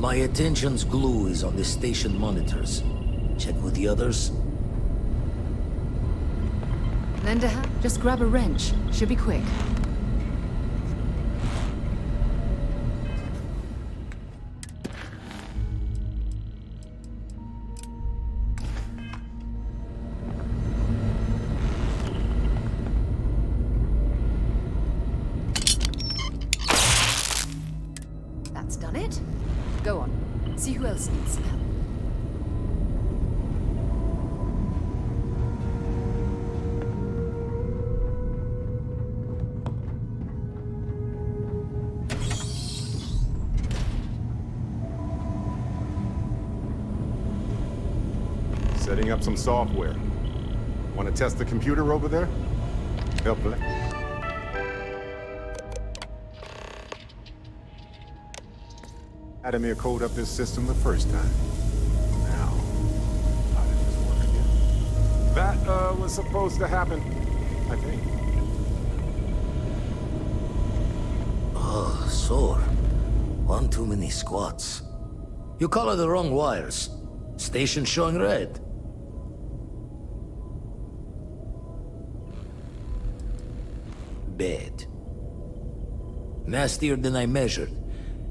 My attention's glue is on the station monitors. Check with the others. Lend a hand? Just grab a wrench. Should be quick. That's done it. Go on. See who else needs some help. Setting up some software. Want to test the computer over there? Helpful. Adamir code up this system the first time. Now, how did this work again? That, was supposed to happen, I think. Oh, sore. One too many squats. You color the wrong wires. Station showing red. Bad. Nastier than I measured.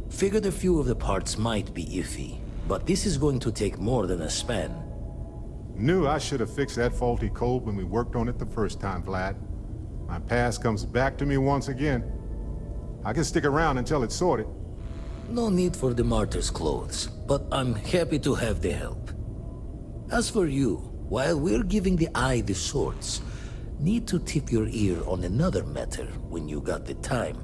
Figured a few of the parts might be iffy, but this is going to take more than a span. Knew I should have fixed that faulty code when we worked on it the first time, Vlad. My past comes back to me once again. I can stick around until it's sorted. No need for the martyr's clothes, but I'm happy to have the help. As for you, while we're giving the eye the swords, need to tip your ear on another matter when you got the time.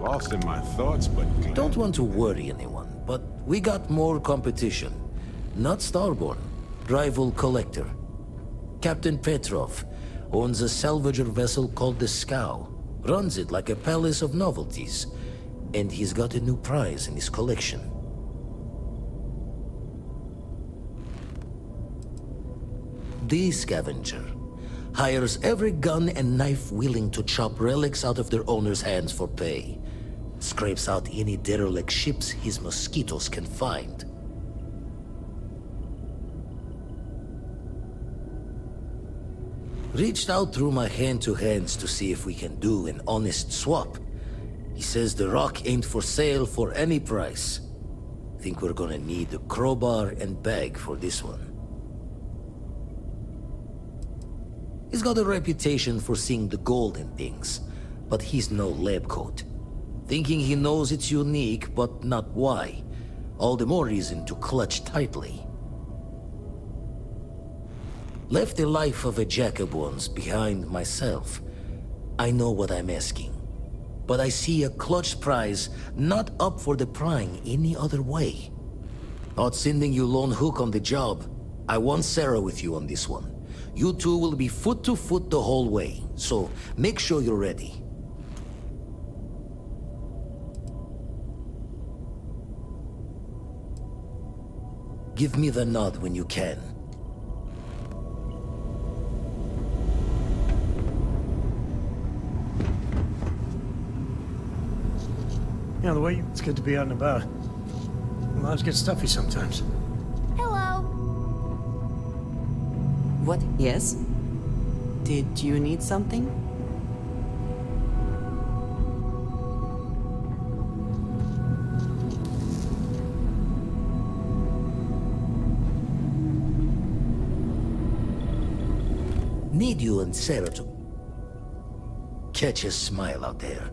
Lost in my thoughts, but... Don't want to worry anyone, but we got more competition. Not Starborn, rival collector. Captain Petrov owns a salvager vessel called the Scow. Runs it like a palace of novelties. And he's got a new prize in his collection. The Scavenger hires every gun and knife willing to chop relics out of their owner's hands for pay. Scrapes out any derelict ships his mosquitoes can find. Reached out through my hand-to-hands to see if we can do an honest swap. He says the rock ain't for sale for any price. Think we're gonna need a crowbar and bag for this one. He's got a reputation for seeing the gold in things, but he's no lab coat. Thinking he knows it's unique, but not why. All the more reason to clutch tightly. Left the life of a jack-of-bones behind myself. I know what I'm asking. But I see a clutch prize not up for the prying any other way. Not sending you lone hook on the job. I want Sarah with you on this one. You two will be foot to foot the whole way, so make sure you're ready. Give me the nod when you can. Yeah, Louis, it's good to be out and about. Lives get stuffy sometimes. Hello. What? Yes? Did you need something? Need you and Sarah to catch a smile out there.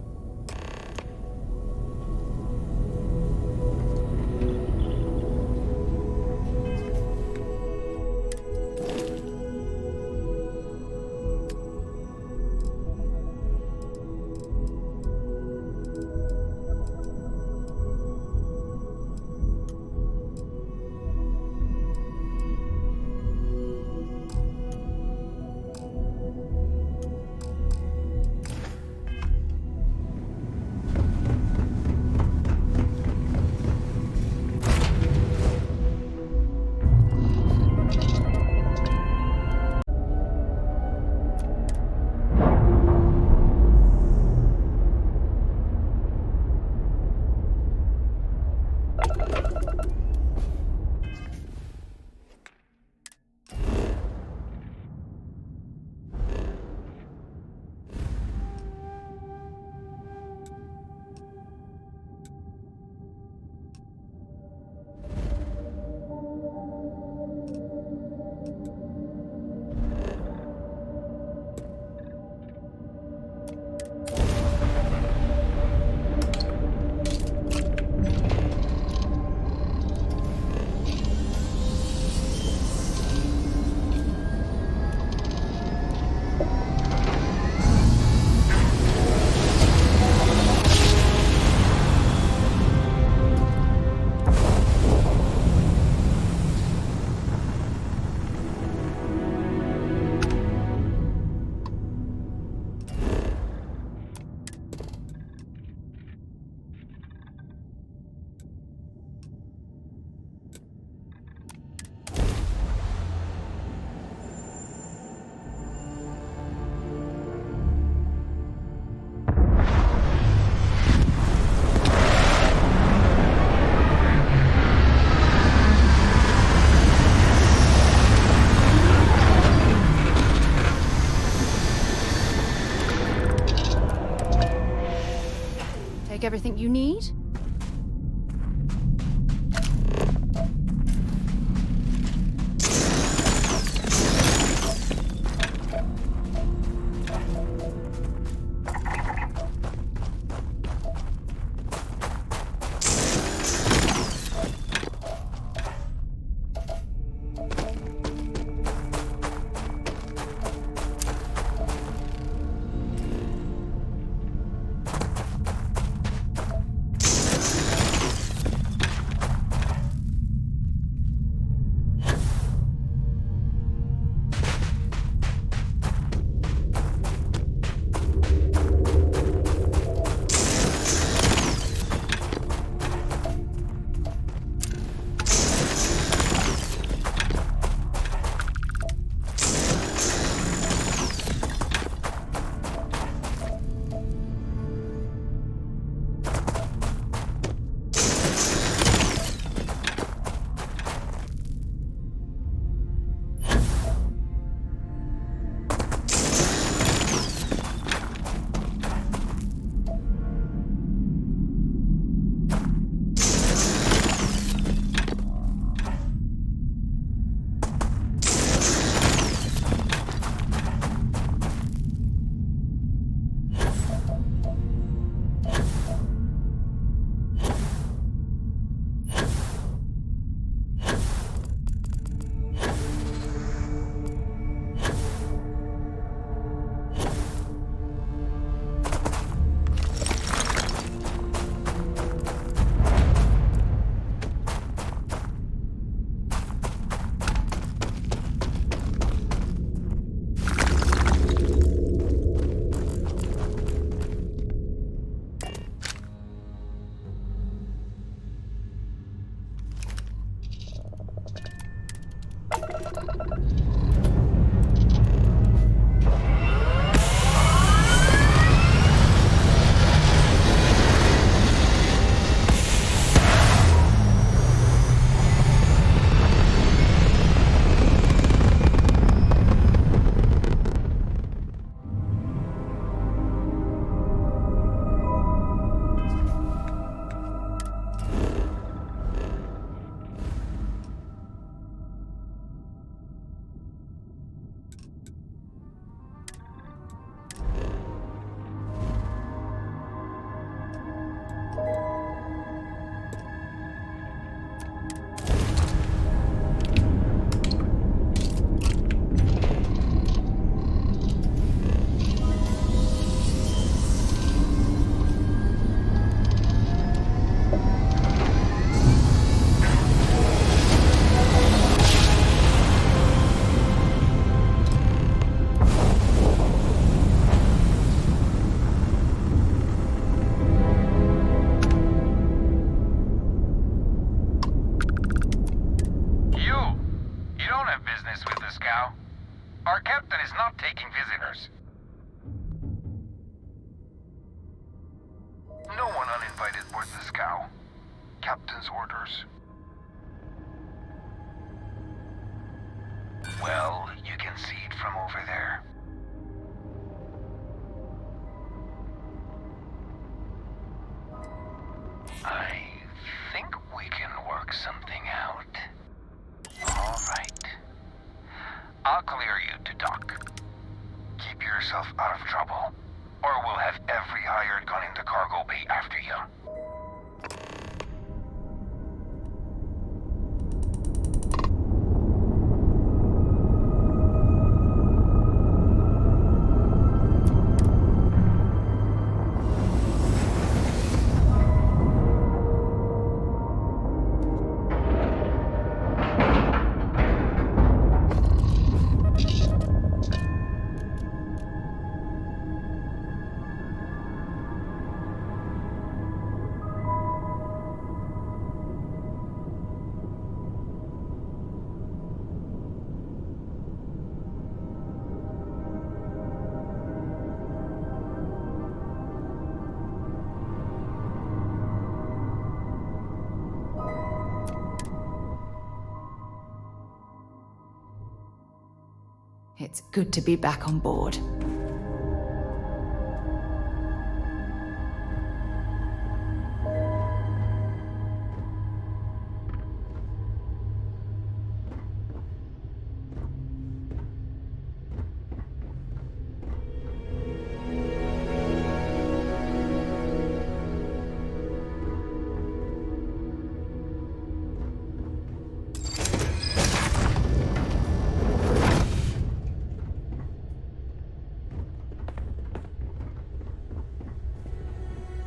you need? Our captain is not taking visitors. No one uninvited board the scow. Captain's orders. Well, you can see it from over there. I think we can work something out. All right. I'll clear you to dock. Keep yourself out of trouble, or we'll have every hired gun in the cargo bay after you. It's good to be back on board.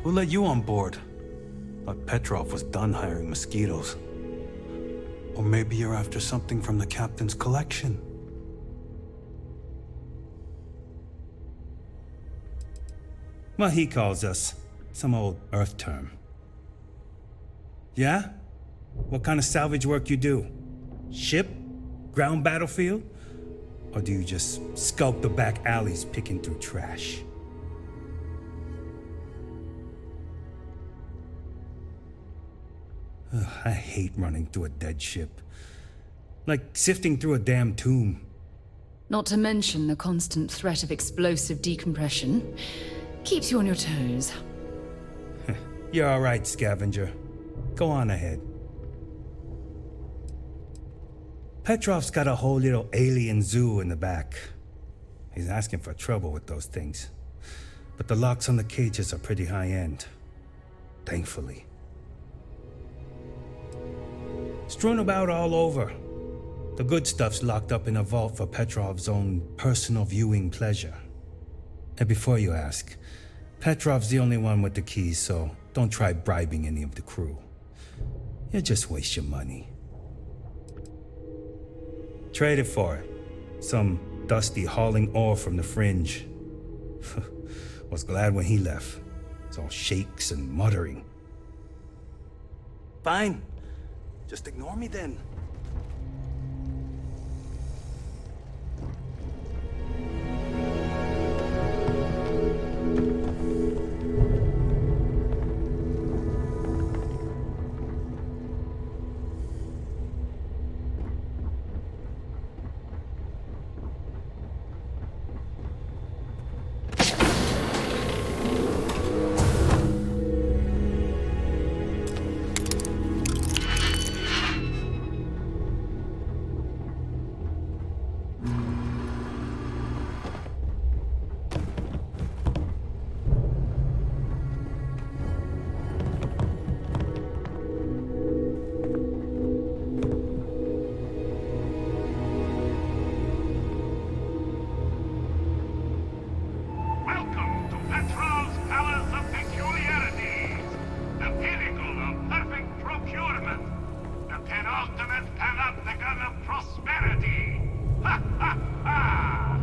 We'll let you on board. But Petrov was done hiring mosquitoes. Or maybe you're after something from the captain's collection. Well, he calls us. Some old Earth term. Yeah? What kind of salvage work you do? Ship? Ground battlefield? Or do you just skulk the back alleys picking through trash? Ugh, I hate running through a dead ship. Like sifting through a damn tomb. Not to mention the constant threat of explosive decompression. Keeps you on your toes. You're all right, scavenger. Go on ahead. Petrov's got a whole little alien zoo in the back. He's asking for trouble with those things. But the locks on the cages are pretty high-end. Thankfully. Strewn about all over. The good stuff's locked up in a vault for Petrov's own personal viewing pleasure. And before you ask, Petrov's the only one with the keys, so don't try bribing any of the crew. You'll just waste your money. Trade it for it. Some dusty hauling ore from the fringe. Was glad when he left. It's all shakes and muttering. Fine. Just ignore me then. Welcome to Petrov's Palace of Peculiarities, the pinnacle of perfect procurement, the penultimate panopticon of prosperity. Ha ha ha!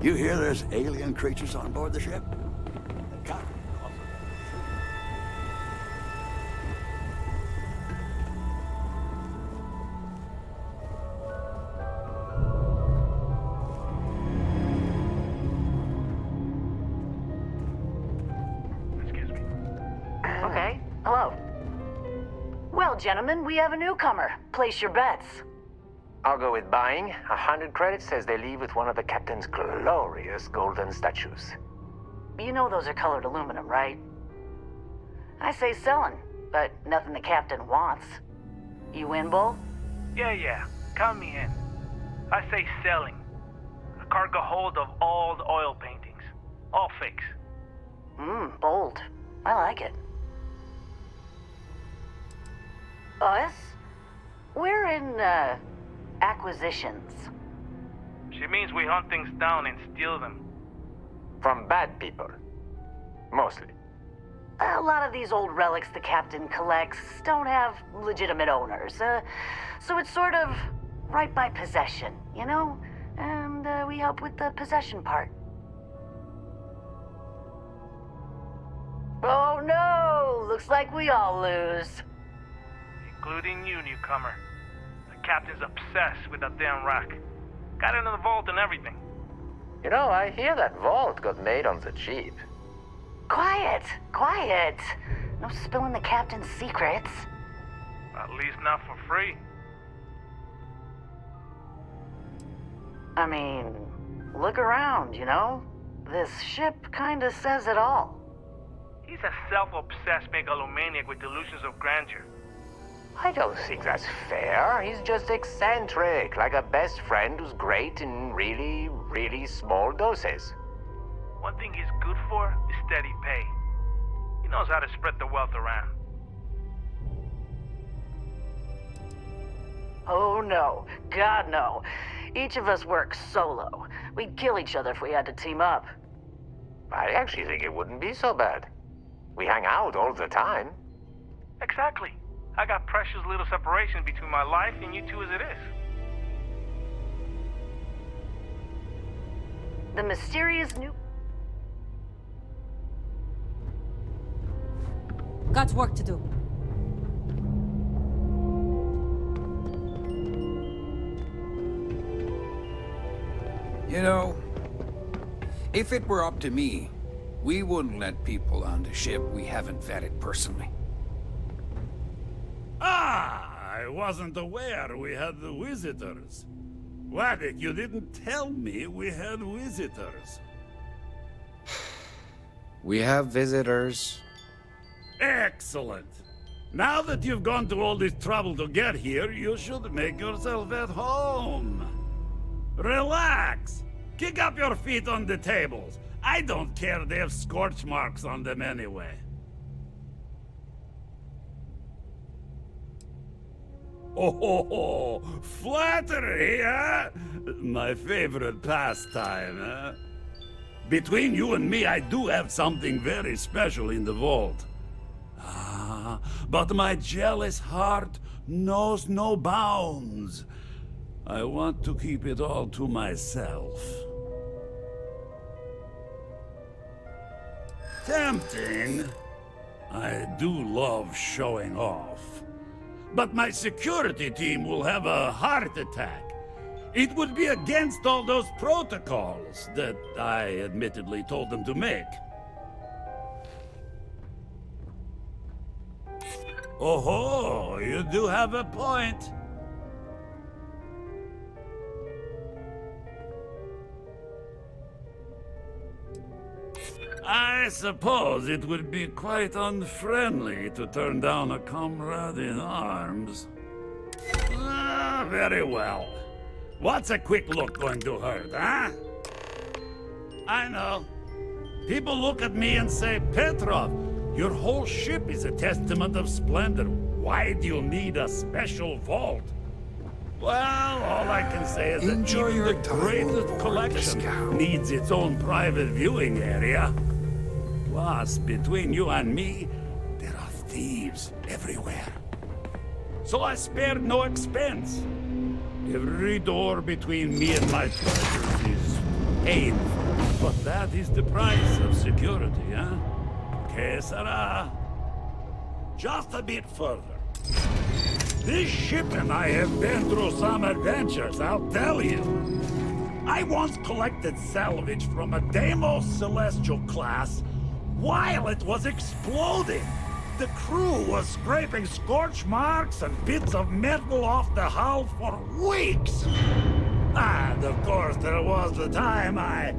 You hear there's alien creatures on board the ship? The captain also- Excuse me. Okay, hello. Well, gentlemen, we have a newcomer. Place your bets. I'll go with buying. 100 credits says they leave with one of the captain's glorious golden statues. You know those are colored aluminum, right? I say selling, but nothing the captain wants. You in, Bull? Yeah. Count me in. I say selling. A cargo hold of all the oil paintings. All fakes. Bold. I like it. Us? We're in, acquisitions. She means we hunt things down and steal them. From bad people. Mostly. A lot of these old relics the captain collects don't have legitimate owners, so it's sort of right by possession, you know? And we help with the possession part. Oh no! Looks like we all lose. Including you, newcomer. The captain's obsessed with that damn rack. Got it in the vault and everything. You know, I hear that vault got made on the cheap. Quiet! No spilling the captain's secrets. At least not for free. I mean, look around, you know? This ship kinda says it all. He's a self-obsessed megalomaniac with delusions of grandeur. I don't think that's fair. He's just eccentric, like a best friend who's great in really, really small doses. One thing he's good for is steady pay. He knows how to spread the wealth around. Oh no, God no. Each of us works solo. We'd kill each other if we had to team up. I actually think it wouldn't be so bad. We hang out all the time. Exactly. I got precious little separation between my life and you two as it is. The mysterious new... Got work to do. You know, if it were up to me, we wouldn't let people on the ship we haven't vetted personally. Ah, I wasn't aware we had the visitors. Waddick, you didn't tell me we had visitors. We have visitors. Excellent. Now that you've gone to all this trouble to get here, you should make yourself at home. Relax. Kick up your feet on the tables. I don't care they have scorch marks on them anyway. Oh, flattery, huh? My favorite pastime, huh? Between you and me, I do have something very special in the vault. Ah, but my jealous heart knows no bounds. I want to keep it all to myself. Tempting. I do love showing off. But my security team will have a heart attack. It would be against all those protocols that I admittedly told them to make. Oh, you do have a point. I suppose it would be quite unfriendly to turn down a comrade in arms. Ah, very well. What's a quick look going to hurt, huh? I know. People look at me and say, Petrov, your whole ship is a testament of splendor. Why do you need a special vault? Well, all I can say is that even the greatest collection needs its own private viewing area. Plus, between you and me, there are thieves everywhere. So I spared no expense. Every door between me and my treasures is painful. But that is the price of security, huh? Que sera? Just a bit further. This ship and I have been through some adventures, I'll tell you. I once collected salvage from a Deimos Celestial class while it was exploding. The crew was scraping scorch marks and bits of metal off the hull for weeks. And of course, there was the time I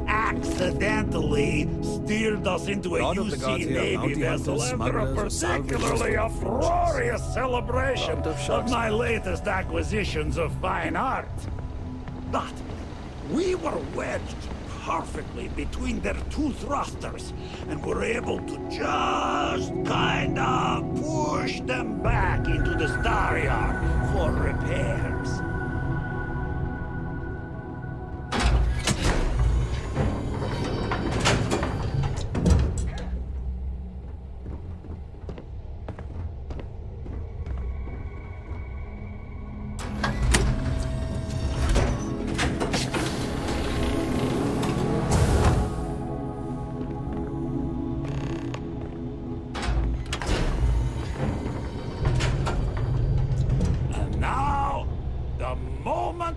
accidentally steered us into a UC Navy vessel after a particularly uproarious celebration of my latest acquisitions of fine art. But we were wedged perfectly between their two thrusters, and were able to just kind of push them back into the Star Yard for repairs.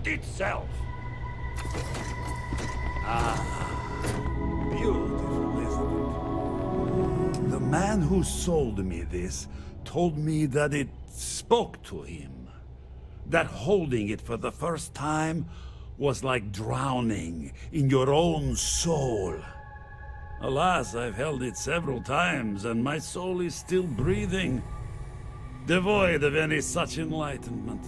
Itself. Ah, beautiful, isn't it? The man who sold me this told me that it spoke to him. That holding it for the first time was like drowning in your own soul. Alas, I've held it several times, and my soul is still breathing, devoid of any such enlightenment.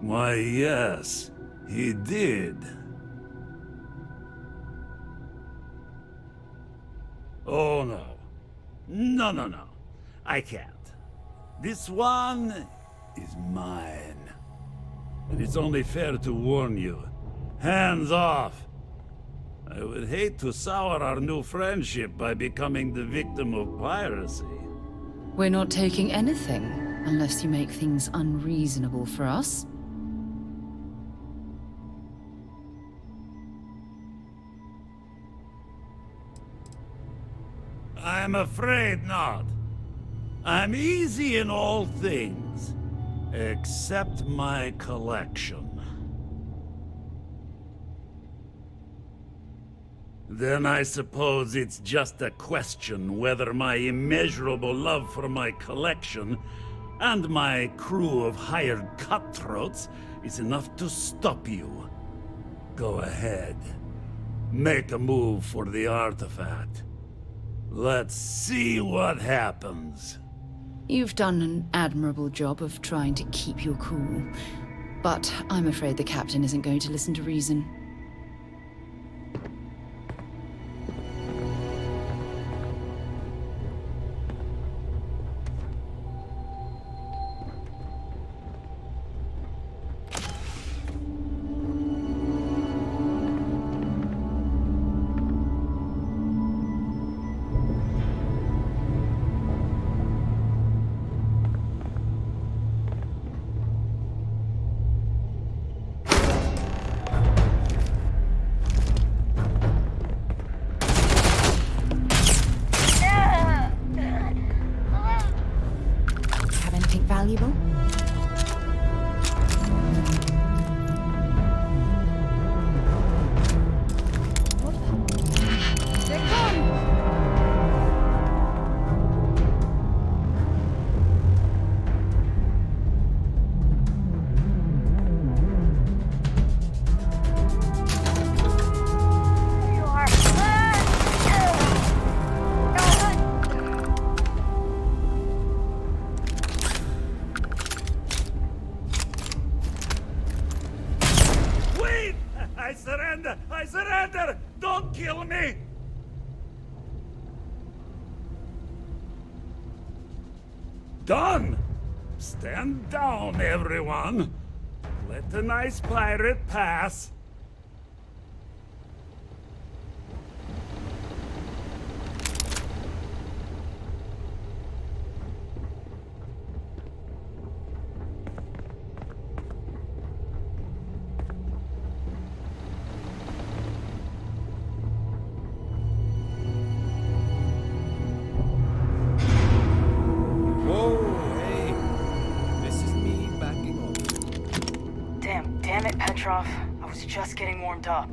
Why, yes, he did. Oh, no. No. I can't. This one is mine. And it's only fair to warn you. Hands off! I would hate to sour our new friendship by becoming the victim of piracy. We're not taking anything, unless you make things unreasonable for us. I'm afraid not. I'm easy in all things, except my collection. Then I suppose it's just a question whether my immeasurable love for my collection and my crew of hired cutthroats is enough to stop you. Go ahead. Make a move for the artifact. Let's see what happens. You've done an admirable job of trying to keep your cool, but I'm afraid the captain isn't going to listen to reason. Valuable? They're gone! I surrender! Don't kill me! Done! Stand down, everyone. Let the nice pirate pass. Damn it, Petrov. I was just getting warmed up.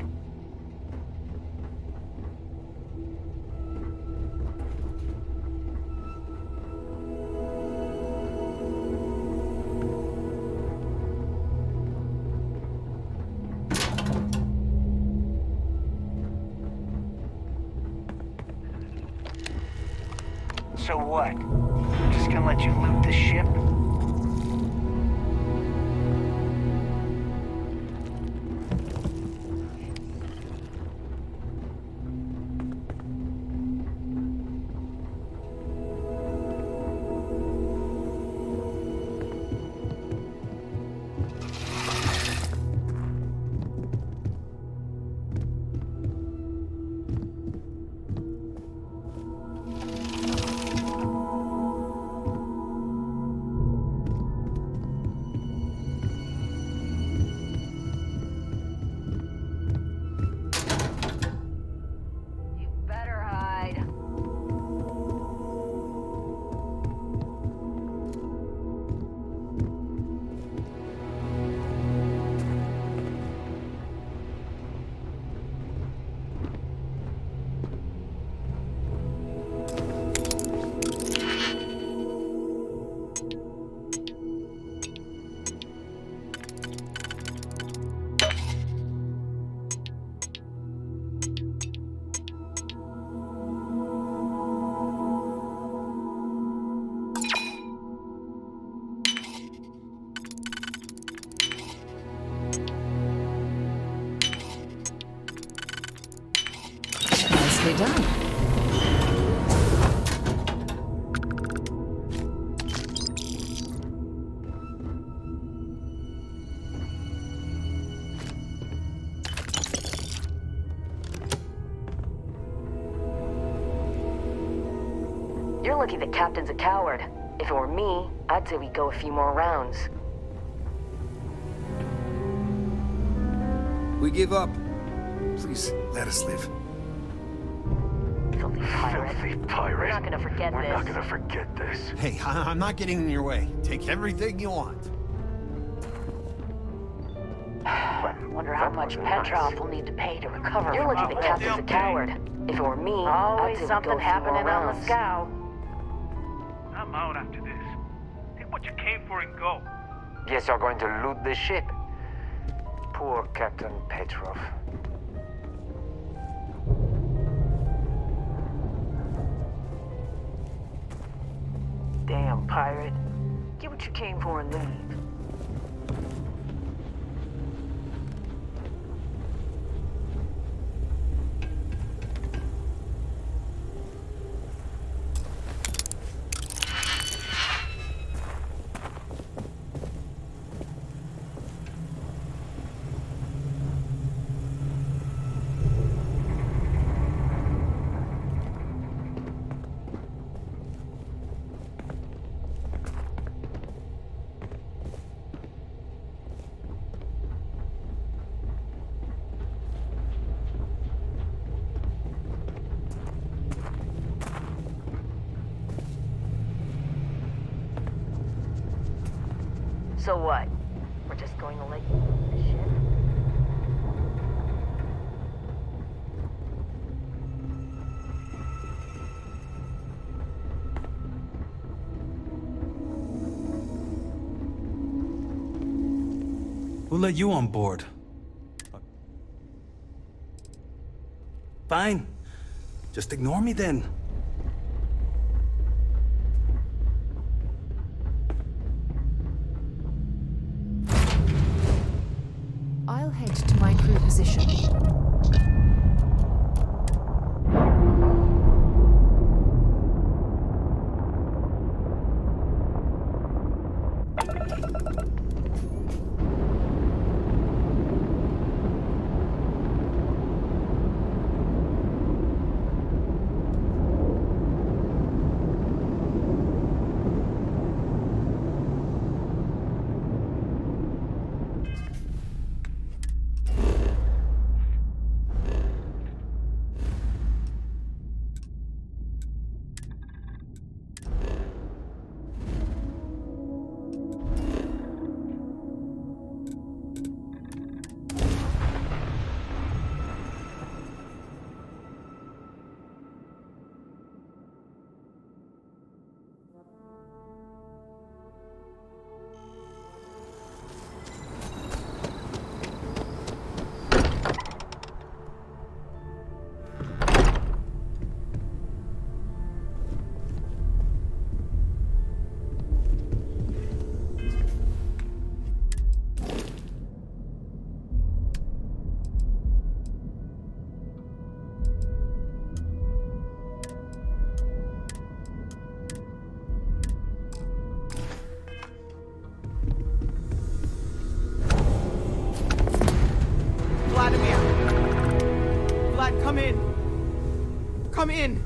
So what? Just gonna let you loot the ship? nicely done. You're lucky the captain's a coward. If it were me, I'd say we go a few more rounds. We give up. Please, let us live. Filthy pirate. Filthy pirate. We're not gonna forget We're this. not gonna forget this. Hey, I'm not getting in your way. Take everything you want. Wonder how much Petrov will need to pay to recover. You're lucky the captain's a coward. If it were me, I'd Always say we something go a few more happening on the rounds. scow. I'm out after this. Take what you came for and go. Guess you're going to loot the ship. Poor Captain Petrov. Damn pirate. Get what you came for and leave. So what? We're just going to let you leave the ship? Who let you on board? Fine. Just ignore me then. I'll head to my crew position. Vladimir! Vlad, come in! Come in!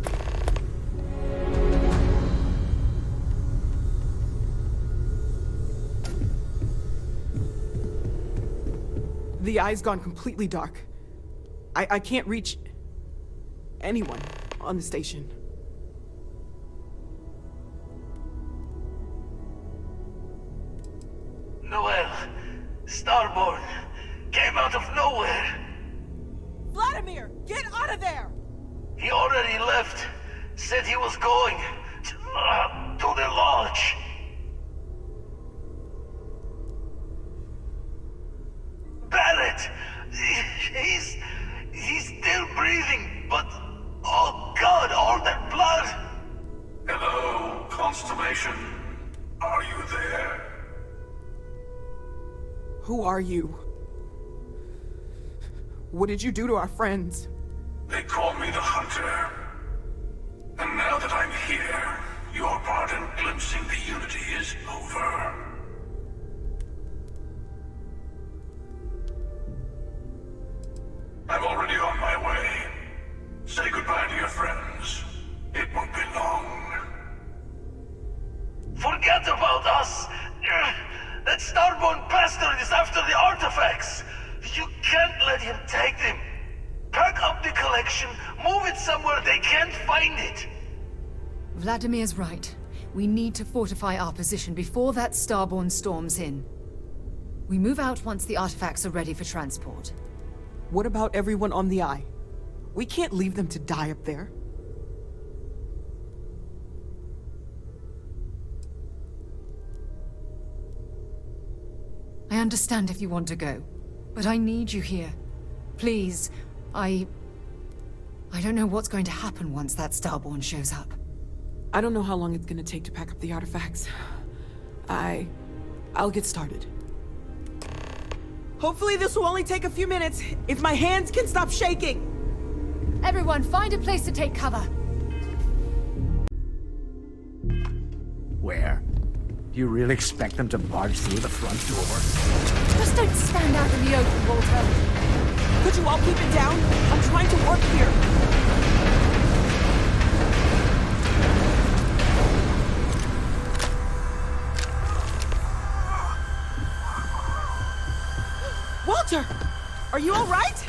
The eye's gone completely dark. I can't reach anyone on the station. Noel, Starborn, came out of nowhere. Vladimir, get out of there! He already left. Said he was going to the lodge. Barrett! He's still breathing, but oh God, all that blood! Hello, Constellation. Are you there? Who are you? What did you do to our friends? They call me the Hunter. And now that I'm here, your part in glimpsing the Unity is over. I'm already on my way. Say goodbye to your friends. It won't be long. Forget about us! That starborn bastard is after the artifacts! You can't let him take them! Pack up the collection, move it somewhere they can't find it! Vladimir's right. We need to fortify our position before that starborn storms in. We move out once the artifacts are ready for transport. What about everyone on the Eye? We can't leave them to die up there. I understand if you want to go, but I need you here. Please, I don't know what's going to happen once that starborn shows up. I don't know how long it's gonna take to pack up the artifacts. I'll get started. Hopefully this will only take a few minutes, if my hands can stop shaking! Everyone, find a place to take cover. Where? Do you really expect them to barge through the front door? Just don't stand out in the open, Walter. Could you all keep it down? I'm trying to work here. Walter! Are you all right?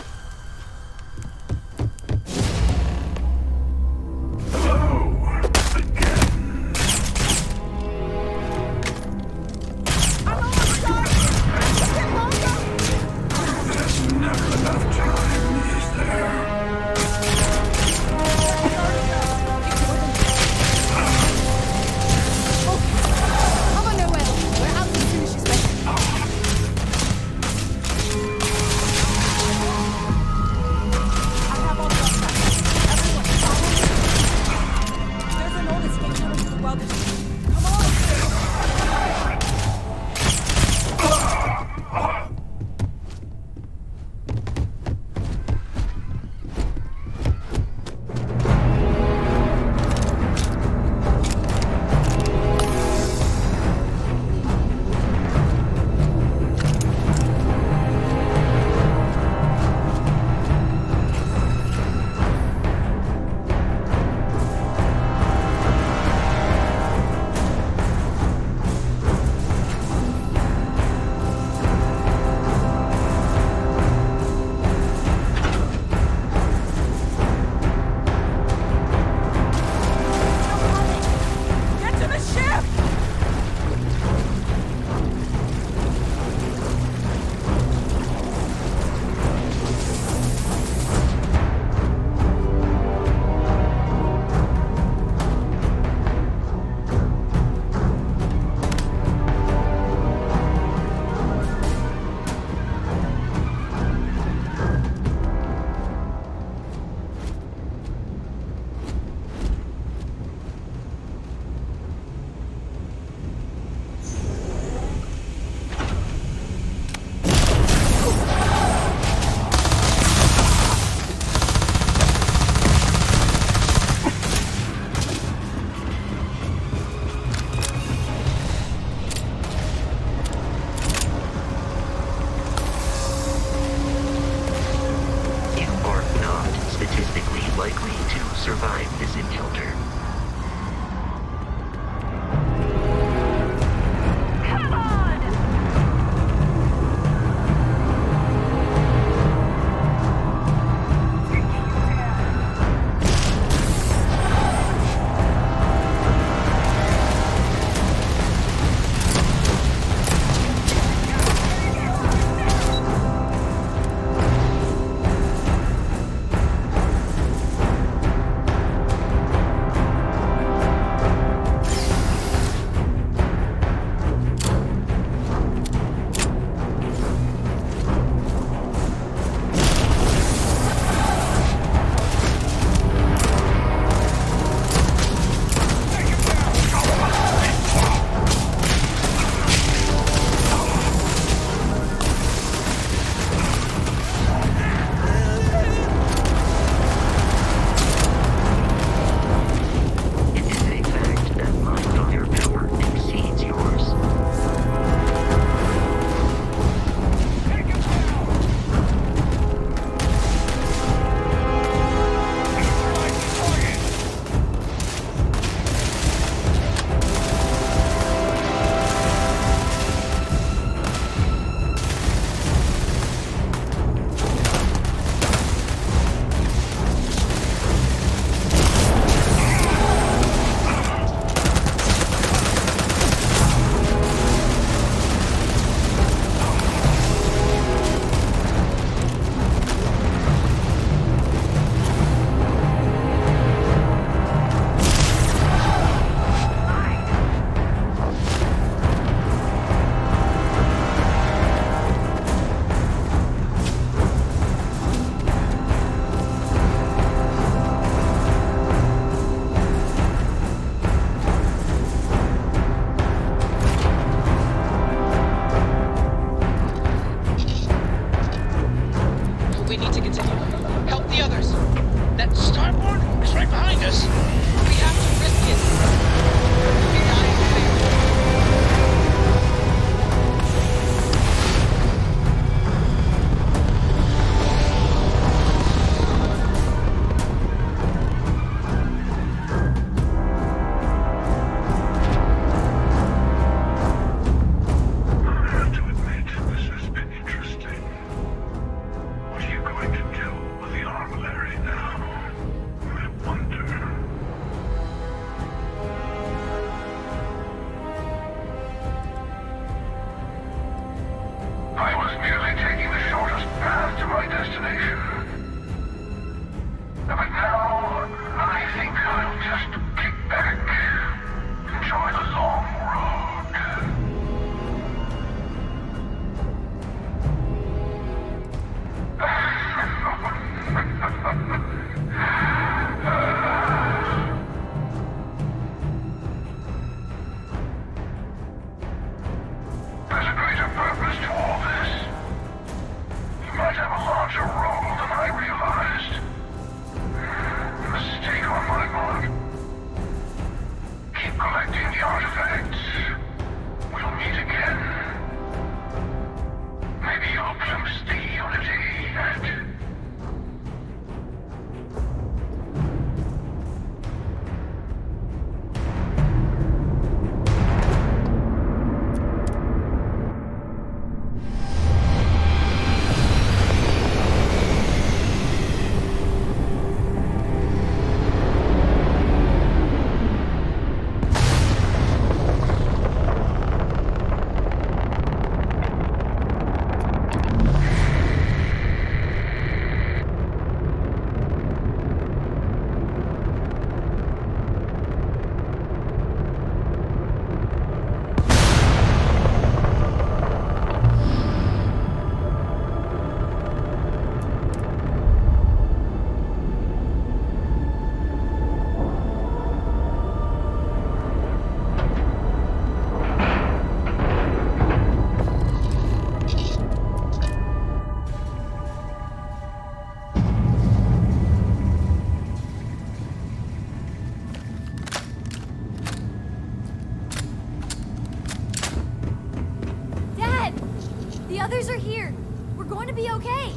okay?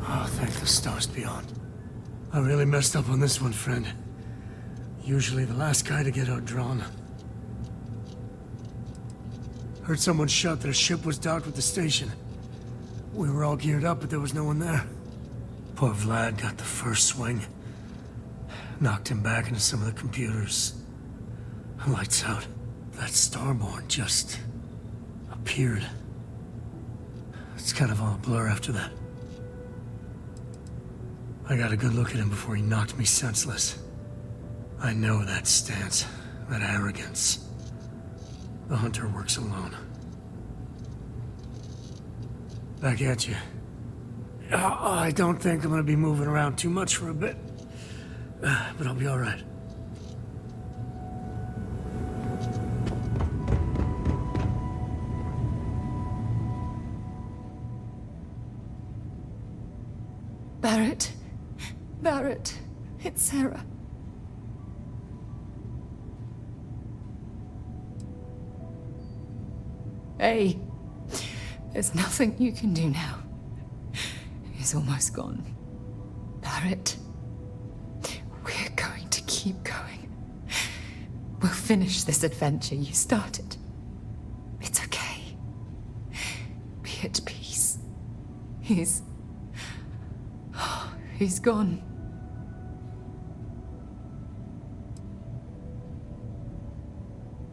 Oh, thank the stars beyond. I really messed up on this one, friend. Usually the last guy to get outdrawn. Heard someone shout that a ship was docked with the station. We were all geared up, but there was no one there. Poor Vlad got the first swing. Knocked him back into some of the computers. Lights out. That Starborn just appeared. It's kind of all a blur after that. I got a good look at him before he knocked me senseless. I know that stance, that arrogance. The hunter works alone. Back at you. I don't think I'm gonna be moving around too much for a bit. But I'll be all right. Barrett. Barrett. It's Sarah. Hey. There's nothing you can do now. He's almost gone. Barrett. We're going to keep going. We'll finish this adventure you started. It's okay. Be at peace. He's gone.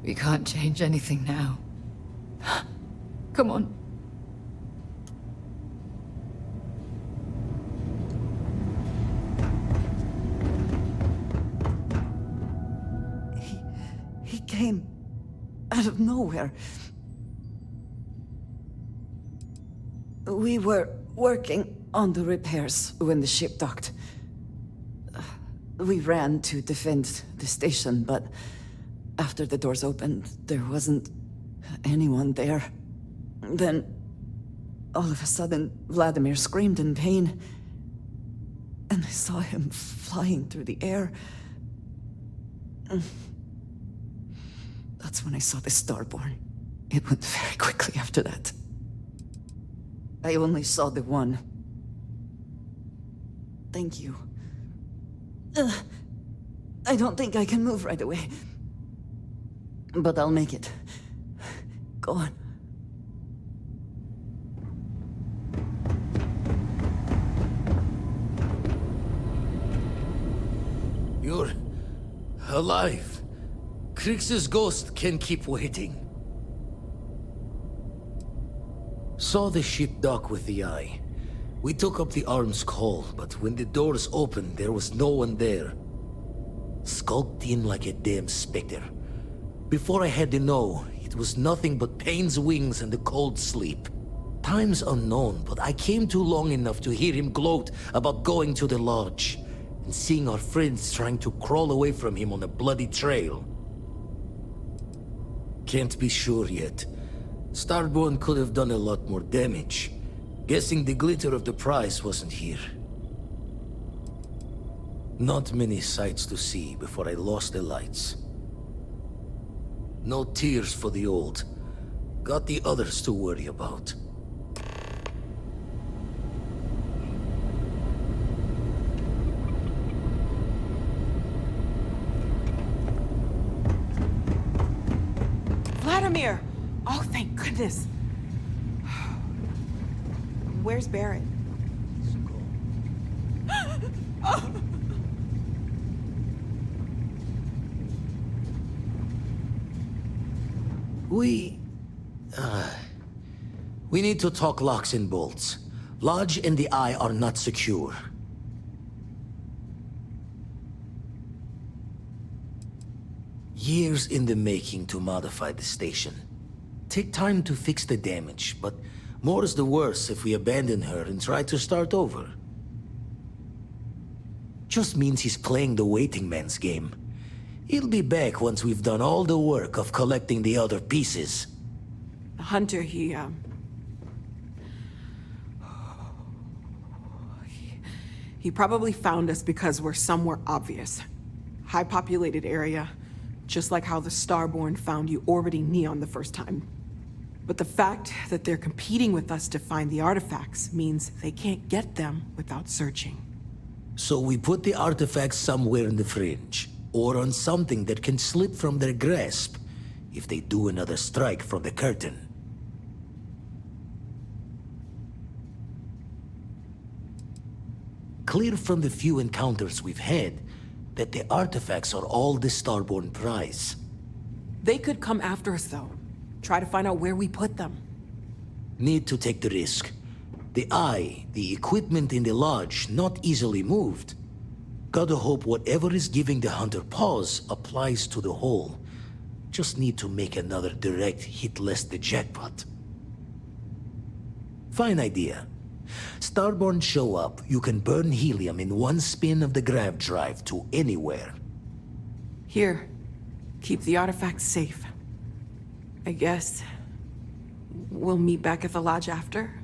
We can't change anything now. Come on. He came out of nowhere. We were working on the repairs when the ship docked. We ran to defend the station, but after the doors opened, there wasn't anyone there. Then, all of a sudden, Vladimir screamed in pain, and I saw him flying through the air. That's when I saw the Starborn. It went very quickly after that. I only saw the one. Thank you. I don't think I can move right away. But I'll make it. Go on. You're alive. Krix's ghost can keep waiting. Saw the ship dock with the eye. We took up the arms call, but when the doors opened, there was no one there. Skulked in like a damn specter. Before I had to know, it was nothing but pain's wings and the cold sleep. Time's unknown, but I came too long enough to hear him gloat about going to the lodge, and seeing our friends trying to crawl away from him on a bloody trail. Can't be sure yet. Starborn could have done a lot more damage. Guessing the glitter of the prize wasn't here. Not many sights to see before I lost the lights. No tears for the old. Got the others to worry about. Vladimir! Oh, thank goodness. Where's Barrett? Oh. We need to talk locks and bolts. Lodge and the Eye are not secure. Years in the making to modify the station. Take time to fix the damage, but more is the worse if we abandon her and try to start over. Just means he's playing the waiting man's game. He'll be back once we've done all the work of collecting the other pieces. Hunter, he probably found us because we're somewhere obvious. High-populated area, just like how the Starborn found you orbiting Neon the first time. But the fact that they're competing with us to find the artifacts means they can't get them without searching. So we put the artifacts somewhere in the fringe, or on something that can slip from their grasp if they do another strike from the curtain. Clear from the few encounters we've had that the artifacts are all the Starborn prize. They could come after us, though. Try to find out where we put them. Need to take the risk. The eye, the equipment in the lodge, not easily moved. Gotta hope whatever is giving the hunter pause applies to the whole. Just need to make another direct hit less the jackpot. Fine idea. Starborn show up, you can burn helium in one spin of the grav drive to anywhere. Here, keep the artifacts safe. I guess we'll meet back at the lodge after?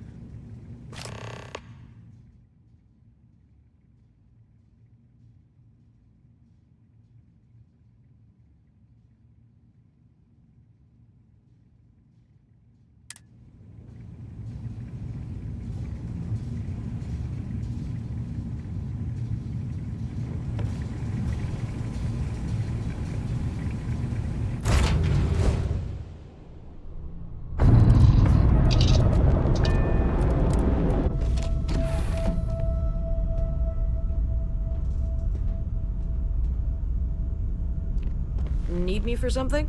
Need me for something?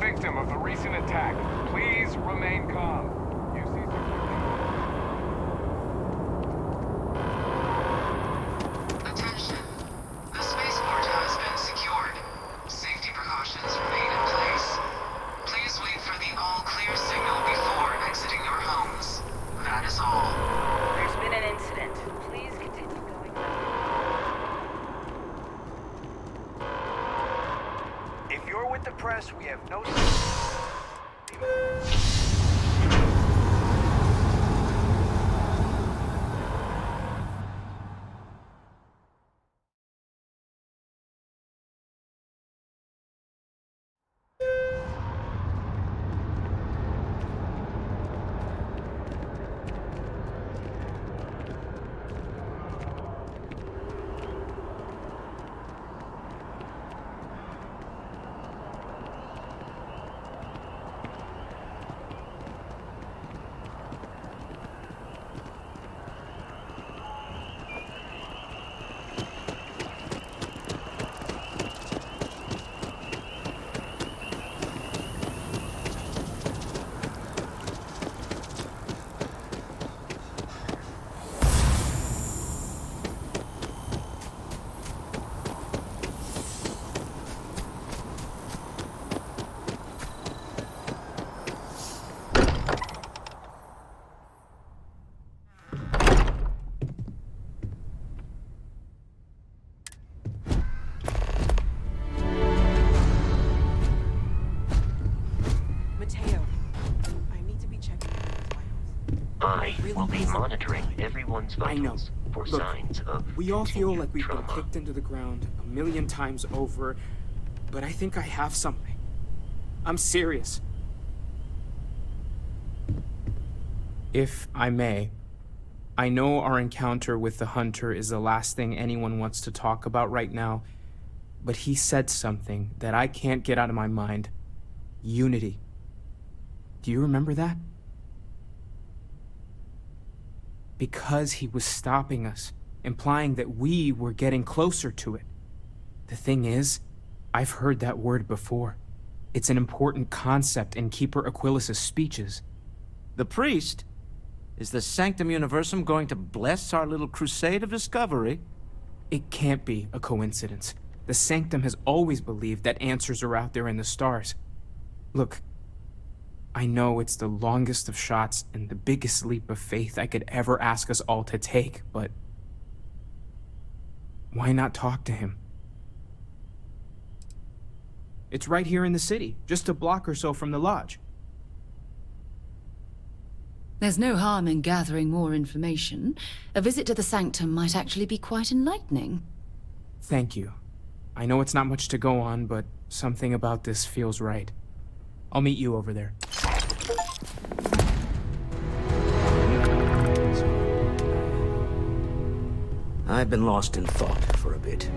Victim of the recent attack, please remain calm. You see Attention. The spaceport has been secured. Safety precautions remain in place. Please wait for the all-clear signal before exiting your homes. That is all. There's been an incident. Please continue going. If you're with the press, we have no... I will be monitoring everyone's vitals for Look, signs of we all feel like we've trauma. been kicked into the ground a million times over, but I think I have something. I'm serious. If I may, I know our encounter with the Hunter is the last thing anyone wants to talk about right now, but he said something that I can't get out of my mind. Unity. Do you remember that? Because he was stopping us, implying that we were getting closer to it. The thing is, I've heard that word before. It's an important concept in Keeper Aquilas's speeches. The priest? Is the Sanctum Universum going to bless our little crusade of discovery? It can't be a coincidence. The Sanctum has always believed that answers are out there in the stars. Look, I know it's the longest of shots and the biggest leap of faith I could ever ask us all to take, but why not talk to him? It's right here in the city, just a block or so from the lodge. There's no harm in gathering more information. A visit to the Sanctum might actually be quite enlightening. Thank you. I know it's not much to go on, but something about this feels right. I'll meet you over there. I've been lost in thought for a bit.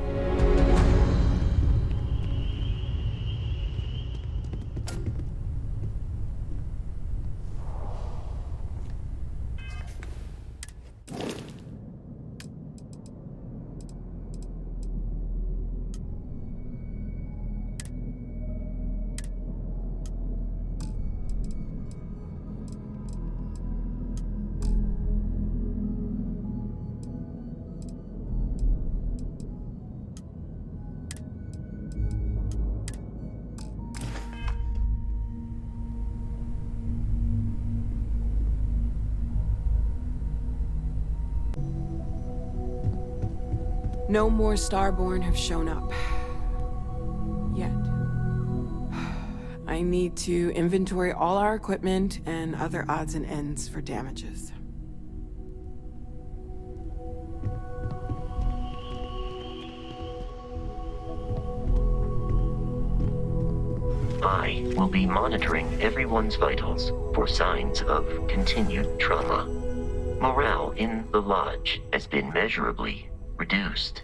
No more Starborn have shown up. Yet. I need to inventory all our equipment and other odds and ends for damages. I will be monitoring everyone's vitals for signs of continued trauma. Morale in the lodge has been measurably reduced.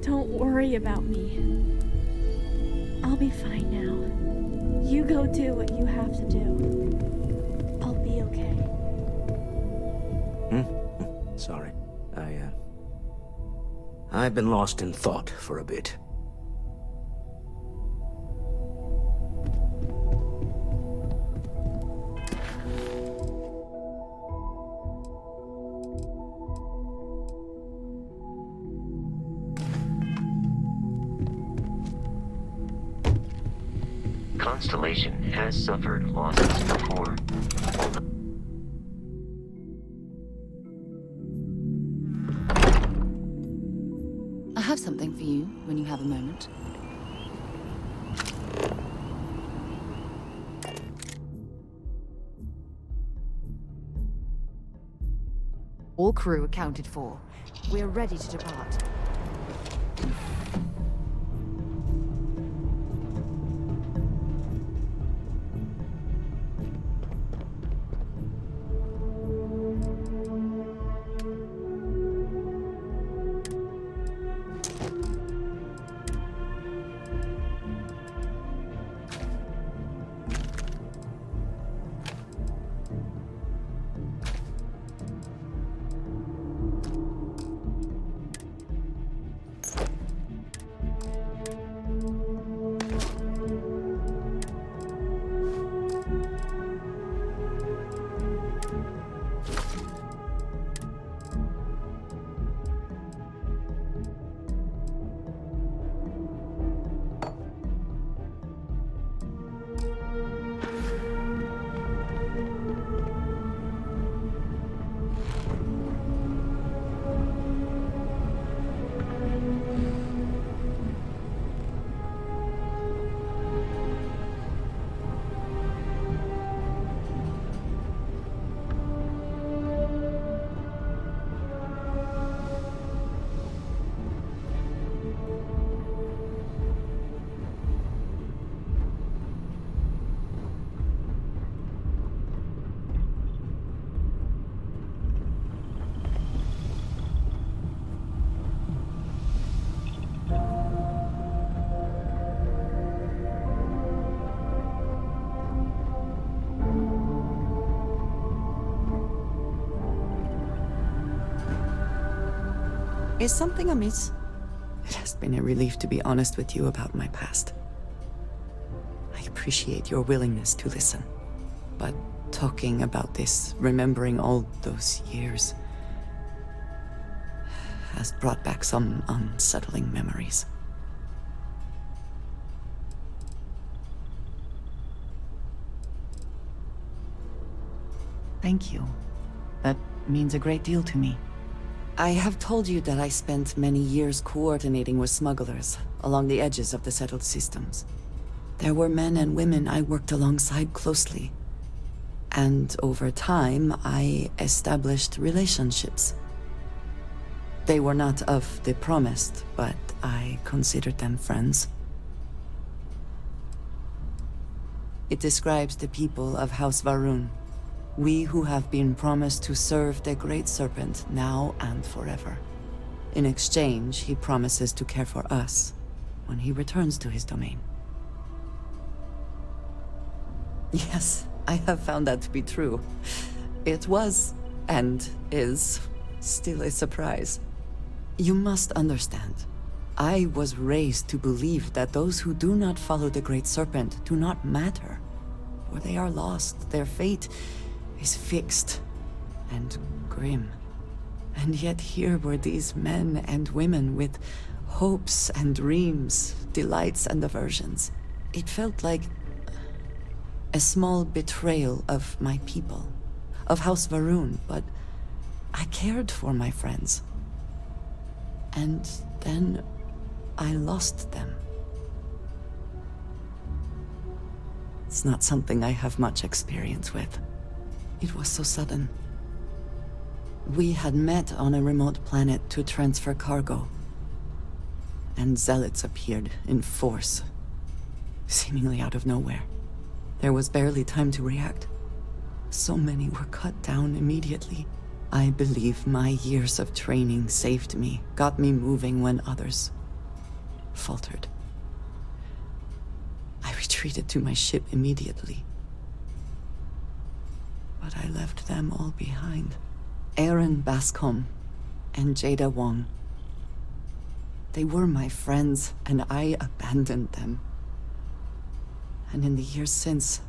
Don't worry about me. I'll be fine now. You go do what you have to do. I'll be okay. Sorry. I've been lost in thought for a bit. Constellation has suffered losses before. I have something for you when you have a moment. All crew accounted for. We're ready to depart. Is something amiss? It has been a relief to be honest with you about my past. I appreciate your willingness to listen. But talking about this, remembering all those years, has brought back some unsettling memories. Thank you. That means a great deal to me. I have told you that I spent many years coordinating with smugglers along the edges of the settled systems. There were men and women I worked alongside closely. And over time, I established relationships. They were not of the promised, but I considered them friends. It describes the people of House Varun. We who have been promised to serve the Great Serpent now and forever. In exchange, he promises to care for us when he returns to his domain. Yes, I have found that to be true. It was, and is, still a surprise. You must understand. I was raised to believe that those who do not follow the Great Serpent do not matter. For they are lost, their fate is fixed and grim. And yet here were these men and women with hopes and dreams, delights and aversions. It felt like a small betrayal of my people, of House Varun, but I cared for my friends. And then I lost them. It's not something I have much experience with. It was so sudden. We had met on a remote planet to transfer cargo. And zealots appeared in force, seemingly out of nowhere. There was barely time to react. So many were cut down immediately. I believe my years of training saved me, got me moving when others faltered. I retreated to my ship immediately. But I left them all behind. Aaron Bascom and Jada Wong. They were my friends, and I abandoned them. And in the years since,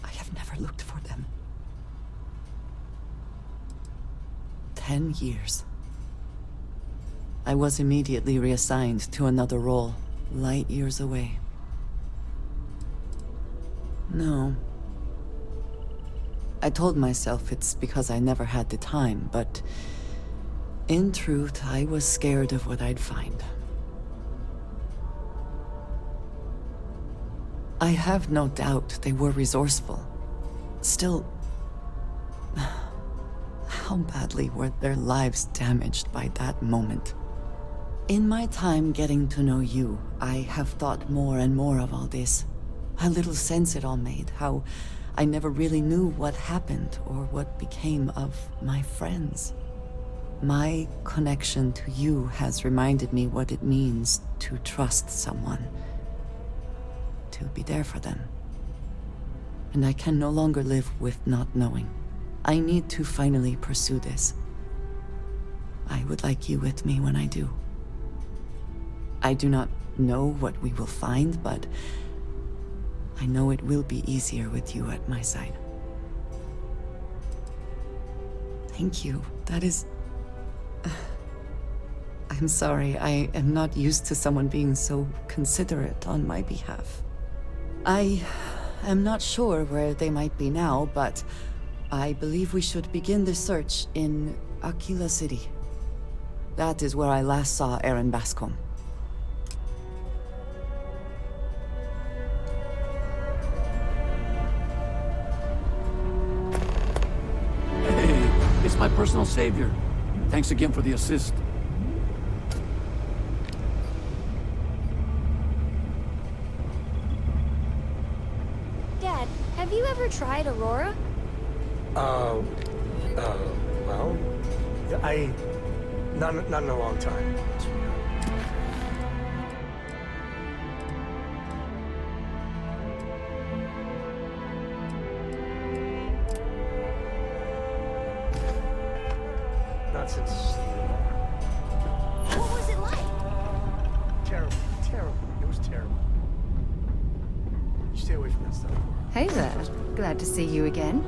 I have never looked for them. 10 years. I was immediately reassigned to another role, light years away. No. I told myself it's because I never had the time, but in truth, I was scared of what I'd find. I have no doubt they were resourceful. Still, how badly were their lives damaged by that moment? In my time getting to know you, I have thought more and more of all this. How little sense it all made, how I never really knew what happened or what became of my friends. My connection to you has reminded me what it means to trust someone, to be there for them. And I can no longer live with not knowing. I need to finally pursue this. I would like you with me when I do. I do not know what we will find, but I know it will be easier with you at my side. Thank you. That is... I'm sorry, I am not used to someone being so considerate on my behalf. I am not sure where they might be now, but I believe we should begin the search in Aquila City. That is where I last saw Aaron Bascom. Hey, it's my personal savior. Thanks again for the assist. Dad, have you ever tried Aurora? Well, not in a long time. Not nonsense anymore. What was it like? Terrible, terrible. It was terrible. You stay away from that stuff. Hey there. Glad to see you again.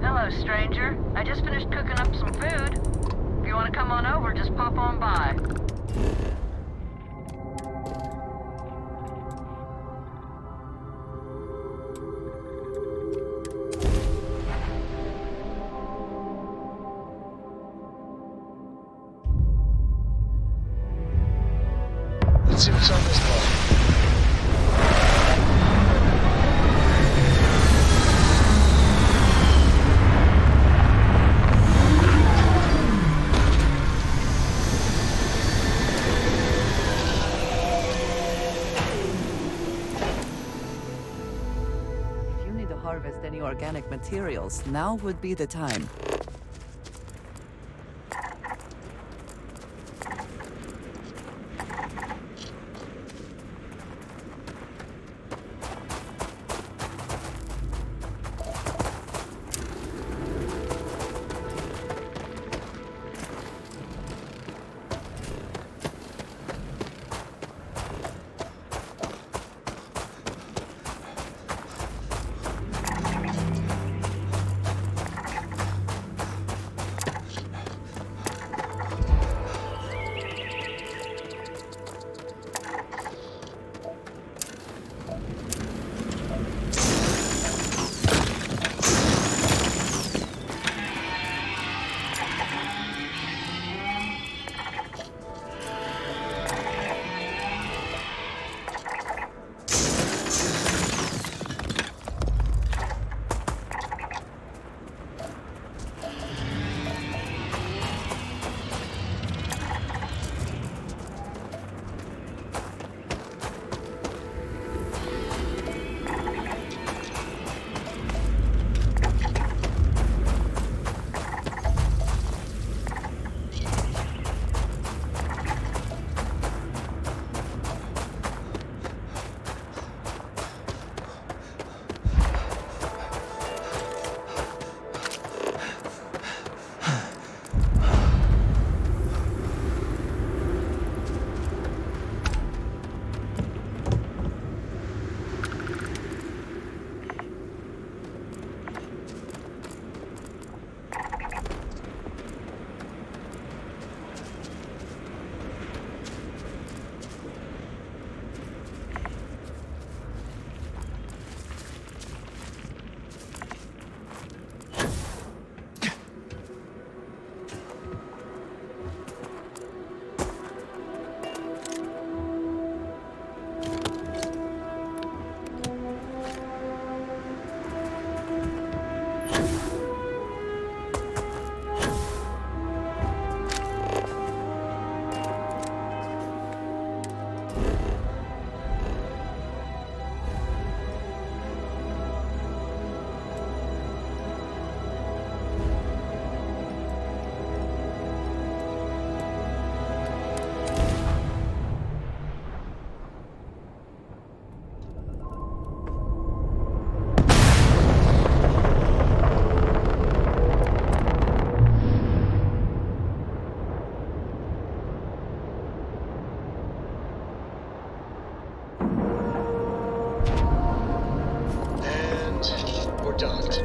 Hello, stranger. I just finished cooking up some food. If you want to come on over, just pop on by. Let's see what's on this call. If you need to harvest any organic materials, now would be the time. Docked.